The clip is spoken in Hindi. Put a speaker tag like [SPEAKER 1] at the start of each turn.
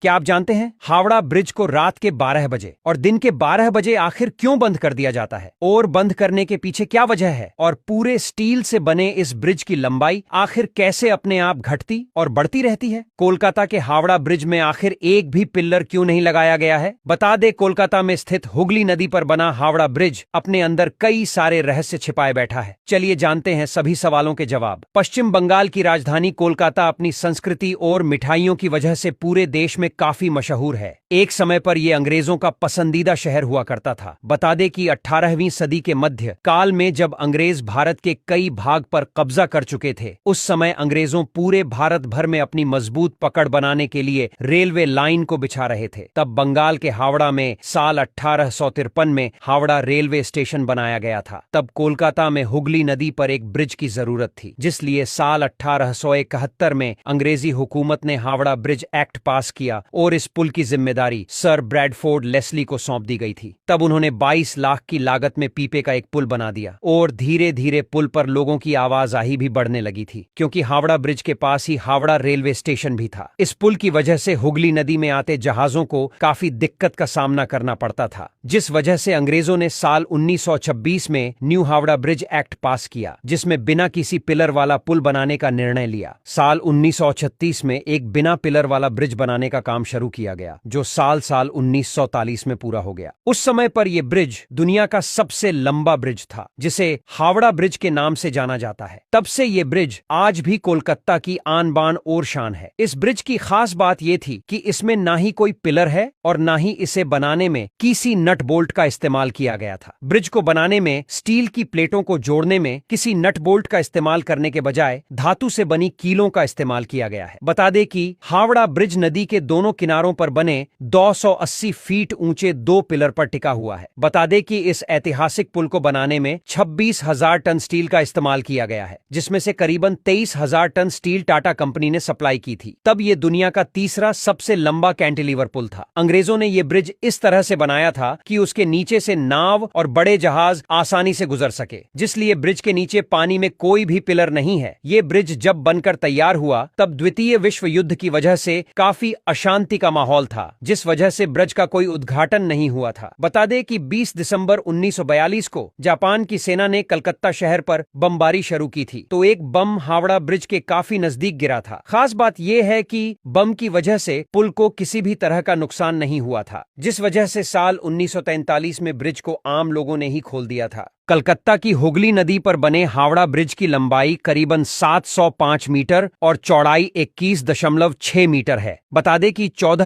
[SPEAKER 1] क्या आप जानते हैं हावड़ा ब्रिज को रात के 12 बजे और दिन के 12 बजे आखिर क्यों बंद कर दिया जाता है और बंद करने के पीछे क्या वजह है और पूरे स्टील से बने इस ब्रिज की लंबाई आखिर कैसे अपने आप घटती और बढ़ती रहती है? कोलकाता के हावड़ा ब्रिज में आखिर एक भी पिल्लर क्यों नहीं लगाया गया है? बता दे, कोलकाता में स्थित हुगली नदी पर बना हावड़ा ब्रिज अपने अंदर कई सारे रहस्य छिपाए बैठा है। चलिए जानते हैं सभी सवालों के जवाब। पश्चिम बंगाल की राजधानी कोलकाता अपनी संस्कृति और मिठाइयों की वजह से पूरे देश में काफी मशहूर है। एक समय पर यह अंग्रेजों का पसंदीदा शहर हुआ करता था। बता दें कि 18वीं सदी के मध्य काल में जब अंग्रेज भारत के कई भाग पर कब्जा कर चुके थे, उस समय अंग्रेजों पूरे भारत भर में अपनी मजबूत पकड़ बनाने के लिए रेलवे लाइन को बिछा रहे थे। तब बंगाल के हावड़ा में साल 1853 में हावड़ा रेलवे स्टेशन बनाया गया था। तब कोलकाता में हुगली नदी पर एक ब्रिज की जरूरत थी, जिसलिए साल 1871 में अंग्रेजी हुकूमत ने हावड़ा ब्रिज एक्ट पास किया और इस पुल की जिम्मेदारी सर ब्रैडफोर्ड लेस्ली को सौंप दी गई थी। तब उन्होंने 22 लाख की लागत में पीपे का एक पुल बना दिया और धीरे धीरे पुल पर लोगों की आवाजाही भी बढ़ने लगी थी, क्योंकि हावड़ा ब्रिज के पास ही हावड़ा रेलवे स्टेशन भी था। इस पुल की वजह से हुगली नदी में आते जहाजों को काफी दिक्कत का सामना करना पड़ता था, जिस वजह से अंग्रेजों ने साल 1926 में न्यू हावड़ा ब्रिज एक्ट पास किया, जिसमें बिना किसी पिलर वाला पुल बनाने का निर्णय लिया। साल 1936 में एक बिना पिलर वाला ब्रिज बनाने का काम शुरू किया गया, जो साल 1943 में पूरा हो गया। उस समय पर यह ब्रिज दुनिया का सबसे लंबा ब्रिज था, जिसे हावड़ा ब्रिज के नाम से जाना जाता है। तब से यह ब्रिज आज भी कोलकाता की आन बान और शान है। इस ब्रिज की खास बात यह थी कि इसमें ना ही कोई पिलर है और ना ही इसे बनाने में किसी नट बोल्ट का इस्तेमाल किया गया था। ब्रिज को बनाने में स्टील की प्लेटों को जोड़ने में किसी नट बोल्ट का इस्तेमाल करने के बजाय धातु से बनी कीलों का इस्तेमाल किया गया है। बता दें कि हावड़ा ब्रिज नदी के दोनों किनारों पर बने 280 फीट ऊंचे 2 पिलर पर टिका हुआ है। बता दें कि इस ऐतिहासिक पुल को बनाने में 26,000 टन स्टील का इस्तेमाल किया गया है, जिसमें से करीबन 23,000 टन स्टील टाटा कंपनी ने सप्लाई की थी। तब यह दुनिया का तीसरा सबसे लंबा कैंटिलीवर पुल था। अंग्रेजों ने यह ब्रिज इस तरह से बनाया था कि उसके नीचे से नाव और बड़े जहाज आसानी से गुजर सके, जिसलिए ब्रिज के नीचे पानी में कोई भी पिलर नहीं है। यह ब्रिज जब बनकर तैयार हुआ तब द्वितीय विश्व युद्ध की वजह से काफी अशांति का माहौल था, जिस वजह से ब्रिज का कोई उद्घाटन नहीं हुआ था। बता दें कि 20 दिसंबर 1942 को जापान की सेना ने कलकत्ता शहर पर बमबारी शुरू की थी, तो एक बम हावड़ा ब्रिज के काफी नजदीक गिरा था। खास बात यह है कि बम की वजह से पुल को किसी भी तरह का नुकसान नहीं हुआ था, जिस वजह से साल 1943 में ब्रिज को आम लोगों ने ही खोल दिया था। कलकत्ता की हुगली नदी पर बने हावड़ा ब्रिज की लंबाई करीबन 705 मीटर और चौड़ाई 21.6 मीटर है। बता दें कि 14